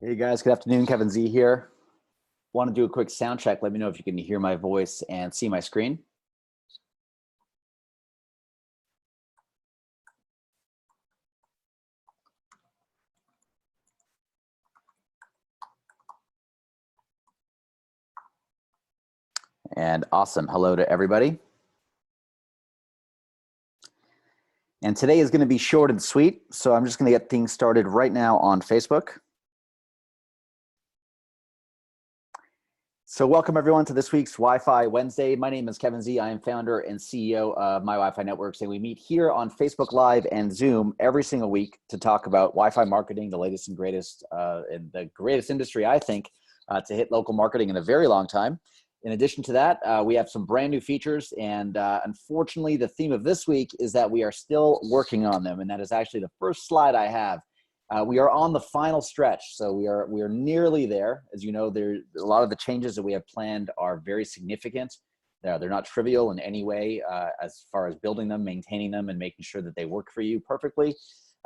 Hey guys, good afternoon. Kevin Z here. Want to do a quick sound check. Let me know if you can hear my voice and see my screen. And awesome. Hello to everybody. And today is going to be short and sweet. So I'm just going to get things started right now on Facebook. So welcome everyone to this week's Wi-Fi Wednesday. My name is Kevin Z. I am founder and CEO of My Wi-Fi Networks, and we meet here on Facebook Live and Zoom every single week to talk about Wi-Fi marketing, the latest and greatest in the greatest industry, I think, to hit local marketing in a very long time. In addition to that, we have some brand new features, and unfortunately, the theme of this week is that we are still working on them, and that is actually the first slide I have. We are on the final stretch, so we are nearly there. As you know, a lot of the changes that we have planned are very significant. They're not trivial in any way as far as building them, maintaining them, and making sure that they work for you perfectly.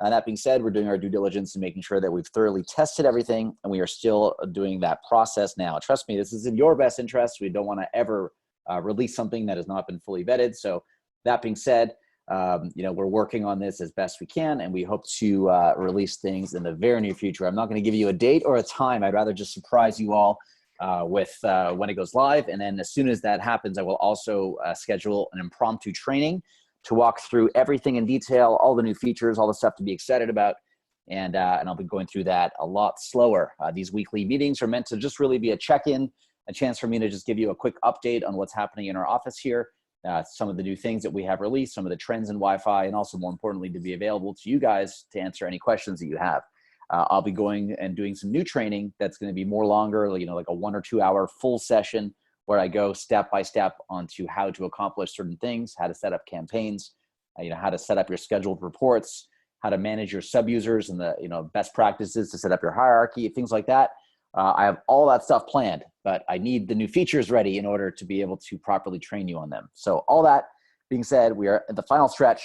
That being said, we're doing our due diligence and making sure that we've thoroughly tested everything, and we are still doing that process now. Trust me, this is in your best interest. We don't want to ever release something that has not been fully vetted. So that being said, we're working on this as best we can, and we hope to release things in the very near future. I'm not going to give you a date or a time. I'd rather just surprise you all with when it goes live. And then as soon as that happens, I will also schedule an impromptu training to walk through everything in detail, all the new features, all the stuff to be excited about. And I'll be going through that a lot slower. These weekly meetings are meant to just really be a check-in, a chance for me to just give you a quick update on what's happening in our office here. Some of the new things that we have released, some of the trends in Wi-Fi, and also more importantly, to be available to you guys to answer any questions that you have. I'll be going and doing some new training that's going to be more longer, like a 1 or 2 hour full session where I go step by step onto how to accomplish certain things, how to set up campaigns, how to set up your scheduled reports, how to manage your sub-users and the best practices to set up your hierarchy, things like that. I have all that stuff planned, but I need the new features ready in order to be able to properly train you on them. So all that being said, we are at the final stretch.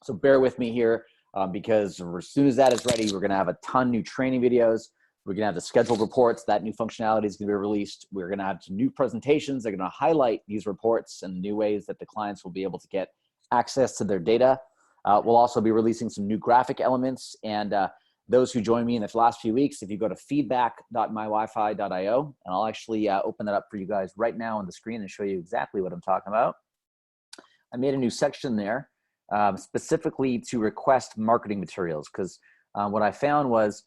So bear with me here because as soon as that is ready, we're going to have a ton of new training videos. We're going to have the scheduled reports. That new functionality is going to be released. We're going to have some new presentations that are going to highlight these reports and new ways that the clients will be able to get access to their data. We'll also be releasing some new graphic elements, and those who join me in the last few weeks, if you go to feedback.mywifi.io, and I'll actually open that up for you guys right now on the screen and show you exactly what I'm talking about. I made a new section there specifically to request marketing materials, because what I found was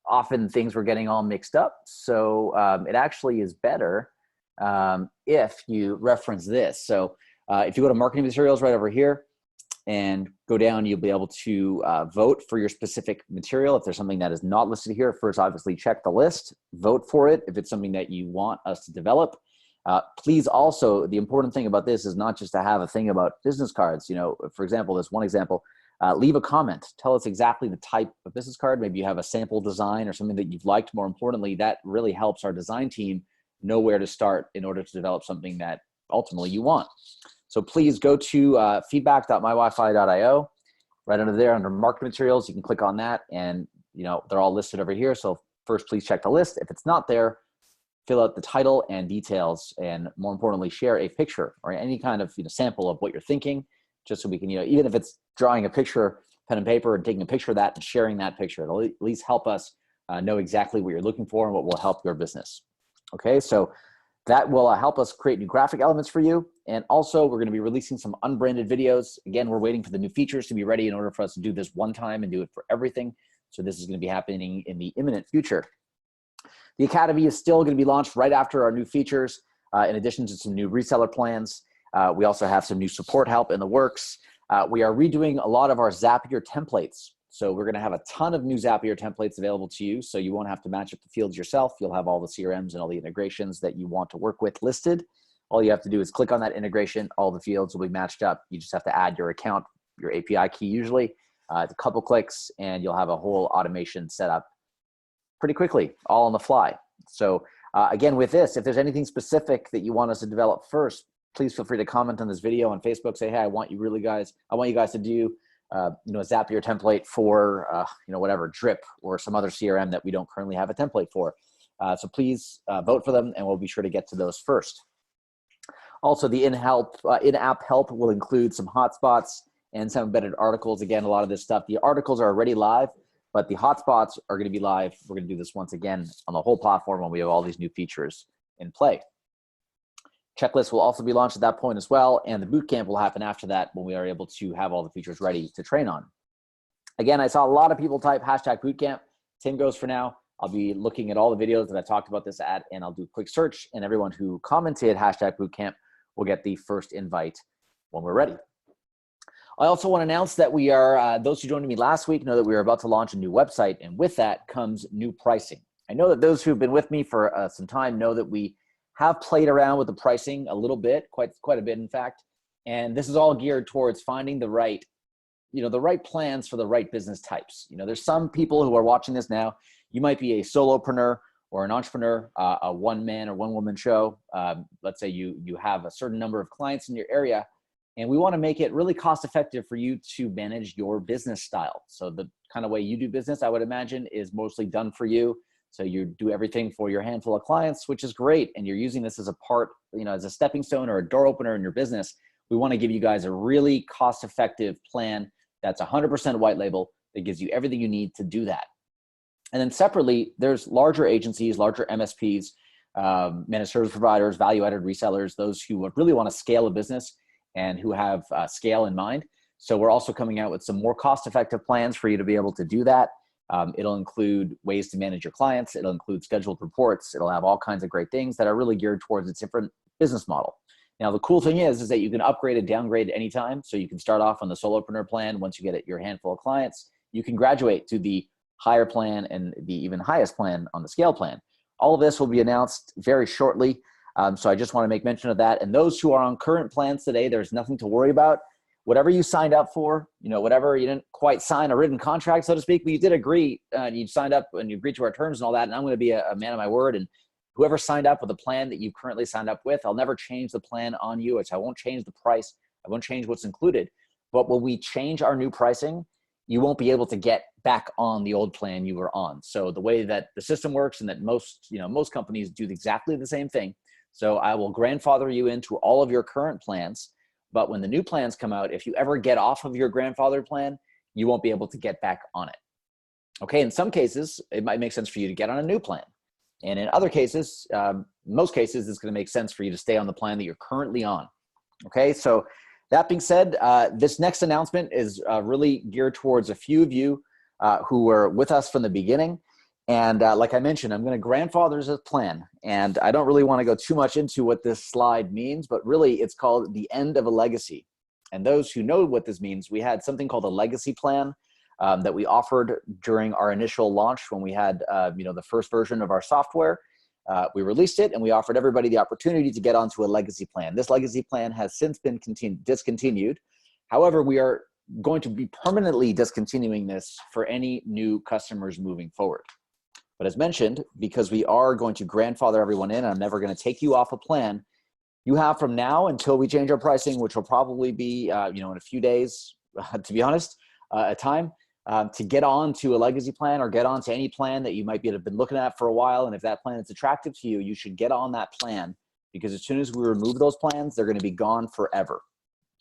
often things were getting all mixed up. So it actually is better if you reference this. So if you go to marketing materials right over here, and go down, you'll be able to vote for your specific material. If there's something that is not listed here, first obviously check the list, vote for it if it's something that you want us to develop. Please also, the important thing about this is not just to have a thing about business cards. For example, there's one example, leave a comment. Tell us exactly the type of business card. Maybe you have a sample design or something that you've liked. More importantly, that really helps our design team know where to start in order to develop something that ultimately you want. So please go to feedback.mywifi.io. Right under there, under marketing materials, you can click on that, and they're all listed over here. So first, please check the list. If it's not there, fill out the title and details, and more importantly, share a picture or any kind of sample of what you're thinking, just so we can, even if it's drawing a picture, pen and paper, and taking a picture of that and sharing that picture, it'll at least help us know exactly what you're looking for and what will help your business. Okay, so that will help us create new graphic elements for you. And also, we're going to be releasing some unbranded videos. Again, we're waiting for the new features to be ready in order for us to do this one time and do it for everything. So this is going to be happening in the imminent future. The Academy is still going to be launched right after our new features, in addition to some new reseller plans. We also have some new support help in the works. We are redoing a lot of our Zapier templates. So we're going to have a ton of new Zapier templates available to you, so you won't have to match up the fields yourself. You'll have all the CRMs and all the integrations that you want to work with listed. All you have to do is click on that integration. All the fields will be matched up. You just have to add your account, your API key usually. It's a couple clicks, and you'll have a whole automation set up pretty quickly, all on the fly. So again, with this, if there's anything specific that you want us to develop first, please feel free to comment on this video on Facebook. Say, hey, I want you guys to do a Zapier template for, whatever, Drip or some other CRM that we don't currently have a template for. So please vote for them, and we'll be sure to get to those first. Also, the in-app help will include some hotspots and some embedded articles. Again, a lot of this stuff, the articles are already live, but the hotspots are going to be live. We're going to do this once again on the whole platform when we have all these new features in play. Checklist will also be launched at that point as well, and the bootcamp will happen after that when we are able to have all the features ready to train on. Again, I saw a lot of people type #bootcamp. Same goes for now. I'll be looking at all the videos that I talked about this at, and I'll do a quick search, and everyone who commented #bootcamp will get the first invite when we're ready. I also want to announce that we are, those who joined me last week know that we are about to launch a new website, and with that comes new pricing. I know that those who've been with me for some time know that we have played around with the pricing a little bit, quite a bit in fact, and this is all geared towards finding the right plans for the right business types. There's some people who are watching this now. You might be a solopreneur or an entrepreneur, a one-man or one-woman show. Let's say you have a certain number of clients in your area, and we want to make it really cost-effective for you to manage your business style. So the kind of way you do business, I would imagine, is mostly done for you. So you do everything for your handful of clients, which is great. And you're using this as a part, as a stepping stone or a door opener in your business. We want to give you guys a really cost-effective plan that's 100% white label that gives you everything you need to do that. And then separately, there's larger agencies, larger MSPs, managed service providers, value-added resellers, those who would really want to scale a business and who have scale in mind. So we're also coming out with some more cost-effective plans for you to be able to do that. It'll include ways to manage your clients. It'll include scheduled reports. It'll have all kinds of great things that are really geared towards a different business model. Now, the cool thing is that you can upgrade and downgrade anytime. So you can start off on the solopreneur plan. Once you get your handful of clients, you can graduate to the higher plan and the even highest plan on the scale plan. All of this will be announced very shortly. So I just want to make mention of that. And those who are on current plans today, there's nothing to worry about. Whatever you signed up for, whatever you didn't quite sign a written contract, so to speak, but you did agree, you signed up and you agreed to our terms and all that. And I'm going to be a man of my word. And whoever signed up with the plan that you currently signed up with, I'll never change the plan on you. I won't change the price. I won't change what's included. But when we change our new pricing, you won't be able to get back on the old plan you were on. So the way that the system works, and that most companies do exactly the same thing. So I will grandfather you into all of your current plans. But when the new plans come out, if you ever get off of your grandfathered plan, you won't be able to get back on it. Okay, in some cases, it might make sense for you to get on a new plan. And in other cases, most cases, it's going to make sense for you to stay on the plan that you're currently on. Okay, so that being said, this next announcement is really geared towards a few of you who were with us from the beginning. And like I mentioned, I'm going to grandfather this plan. And I don't really want to go too much into what this slide means, but really it's called the end of a legacy. And those who know what this means, we had something called a legacy plan that we offered during our initial launch when we had the first version of our software. We released it and we offered everybody the opportunity to get onto a legacy plan. This legacy plan has since been discontinued. However, we are going to be permanently discontinuing this for any new customers moving forward. But as mentioned, because we are going to grandfather everyone in, and I'm never going to take you off a plan, you have from now until we change our pricing, which will probably be in a few days, to be honest, a time to get on to a legacy plan or get on to any plan that you might have been looking at for a while. And if that plan is attractive to you, you should get on that plan, because as soon as we remove those plans, they're going to be gone forever.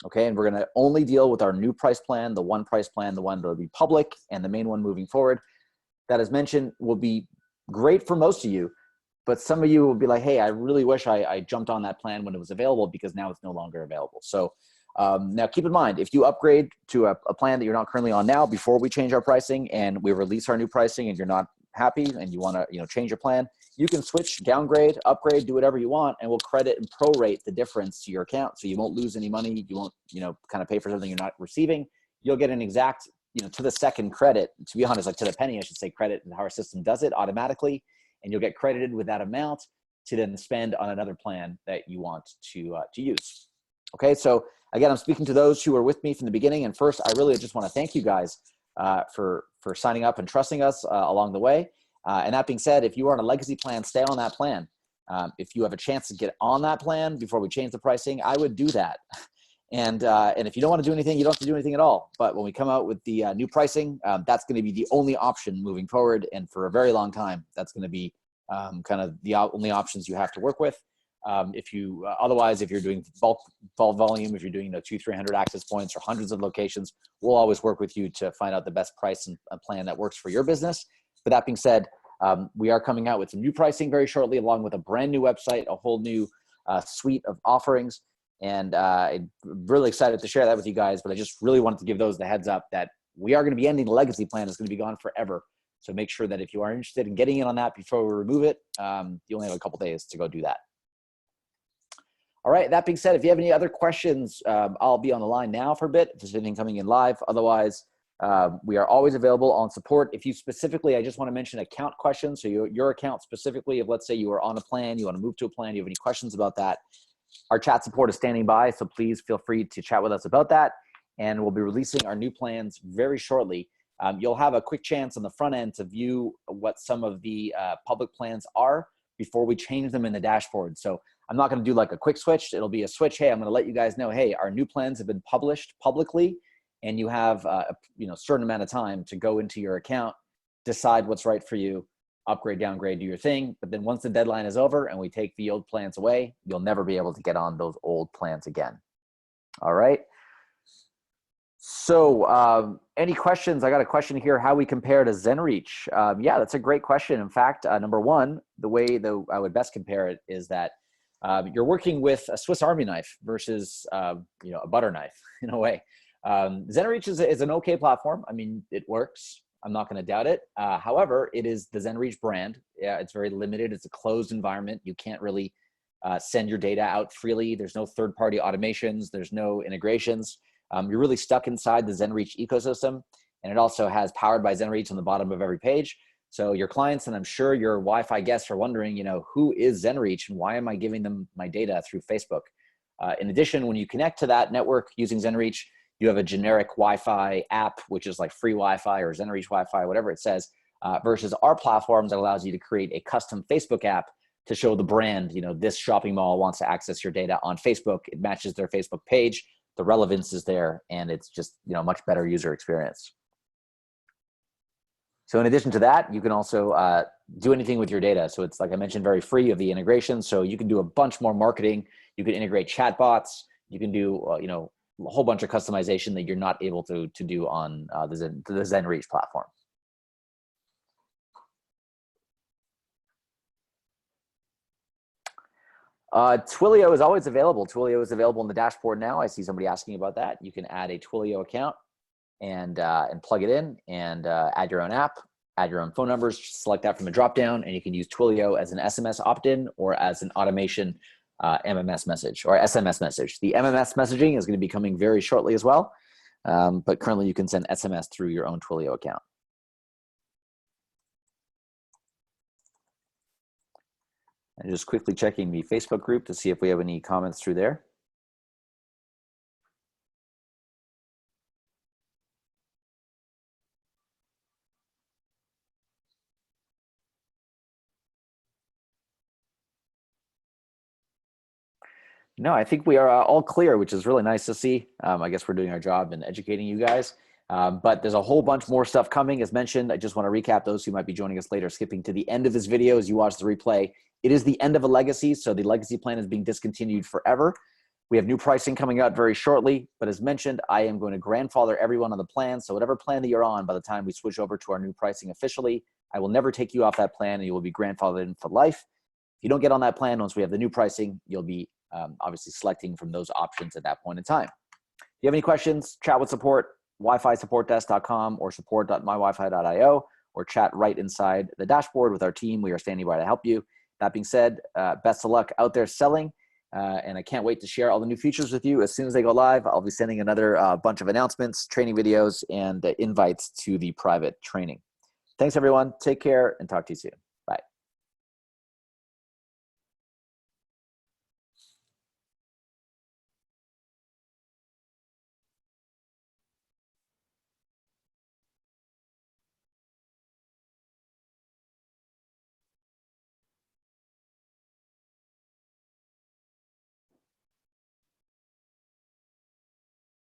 Okay, and we're going to only deal with our new price plan, the one price plan, the one that will be public, and the main one moving forward. That, as mentioned, will be great for most of you, but some of you will be like, hey, I really wish I jumped on that plan when it was available, because now it's no longer available. So now keep in mind, if you upgrade to a plan that you're not currently on now before we change our pricing and we release our new pricing and you're not happy and you want to change your plan, you can switch, downgrade, upgrade, do whatever you want, and we'll credit and prorate the difference to your account. So you won't lose any money. You won't kind of pay for something you're not receiving. You'll get an exact to the second credit, to be honest, like to the penny, I should say, credit, and how our system does it automatically. And you'll get credited with that amount to then spend on another plan that you want to use. Okay, so again, I'm speaking to those who were with me from the beginning. And first, I really just want to thank you guys for signing up and trusting us along the way. And that being said, if you are on a legacy plan, stay on that plan. If you have a chance to get on that plan before we change the pricing, I would do that. And if you don't want to do anything, you don't have to do anything at all. But when we come out with the new pricing, that's going to be the only option moving forward. And for a very long time, that's going to be kind of the only options you have to work with. If you otherwise, if you're doing bulk volume, if you're doing 200-300 access points or hundreds of locations, we'll always work with you to find out the best price and plan that works for your business. But that being said, we are coming out with some new pricing very shortly, along with a brand new website, a whole new suite of offerings. And I'm really excited to share that with you guys, but I just really wanted to give those the heads up that we are going to be ending the legacy plan. It's going to be gone forever. So make sure that if you are interested in getting in on that before we remove it, you only have a couple days to go do that. All right, that being said, if you have any other questions, I'll be on the line now for a bit if there's anything coming in live. Otherwise, we are always available on support. If you specifically, I just want to mention account questions. So your account specifically, if let's say you are on a plan, you want to move to a plan, you have any questions about that, our chat support is standing by, so please feel free to chat with us about that. And we'll be releasing our new plans very shortly. You'll have a quick chance on the front end to view what some of the public plans are before we change them in the dashboard. So I'm not going to do like a quick switch. It'll be a switch. Hey, I'm going to let you guys know, hey, our new plans have been published publicly, and you have a certain amount of time to go into your account, decide what's right for you, upgrade, downgrade, do your thing. But then once the deadline is over and we take the old plans away, you'll never be able to get on those old plans again. All right. So any questions? I got a question here, how we compare to ZenReach. Yeah, that's a great question. In fact, number one, the way that I would best compare it is that you're working with a Swiss Army knife versus a butter knife in a way. ZenReach is an okay platform. I mean, it works. I'm not going to doubt it. However, it is the ZenReach brand. Yeah, it's very limited. It's a closed environment. You can't really send your data out freely. There's no third-party automations. There's no integrations. You're really stuck inside the ZenReach ecosystem. And it also has powered by ZenReach on the bottom of every page. So your clients, and I'm sure your Wi-Fi guests are wondering, who is ZenReach and why am I giving them my data through Facebook? In addition, when you connect to that network using ZenReach, you have a generic Wi-Fi app, which is like free Wi-Fi or ZenReach Wi-Fi, whatever it says, versus our platform that allows you to create a custom Facebook app to show the brand, this shopping mall wants to access your data on Facebook. It matches their Facebook page. The relevance is there, and it's just, much better user experience. So in addition to that, you can also do anything with your data. So it's, like I mentioned, very free of the integration. So you can do a bunch more marketing. You can integrate chatbots. You can do, a whole bunch of customization that you're not able to do on the ZenReach platform. Twilio is always available. Twilio is available in the dashboard now. I see somebody asking about that. You can add a Twilio account and plug it in and add your own app, add your own phone numbers, select that from a dropdown, and you can use Twilio as an SMS opt-in or as an automation MMS message or SMS message. The MMS messaging is going to be coming very shortly as well, but currently you can send SMS through your own Twilio account. And just quickly checking the Facebook group to see if we have any comments through there. No, I think we are all clear, which is really nice to see. I guess we're doing our job in educating you guys. But there's a whole bunch more stuff coming. As mentioned, I just want to recap those who might be joining us later, skipping to the end of this video as you watch the replay. It is the end of a legacy, so the legacy plan is being discontinued forever. We have new pricing coming out very shortly, but as mentioned, I am going to grandfather everyone on the plan. So whatever plan that you're on, by the time we switch over to our new pricing officially, I will never take you off that plan and you will be grandfathered in for life. If you don't get on that plan, once we have the new pricing, you'll be obviously selecting from those options at that point in time. If you have any questions, chat with support, wi-fi-supportdesk.com or support.mywifi.io, or chat right inside the dashboard with our team. We are standing by to help you. That being said, best of luck out there selling. And I can't wait to share all the new features with you. As soon as they go live, I'll be sending another bunch of announcements, training videos, and invites to the private training. Thanks, everyone. Take care and talk to you soon.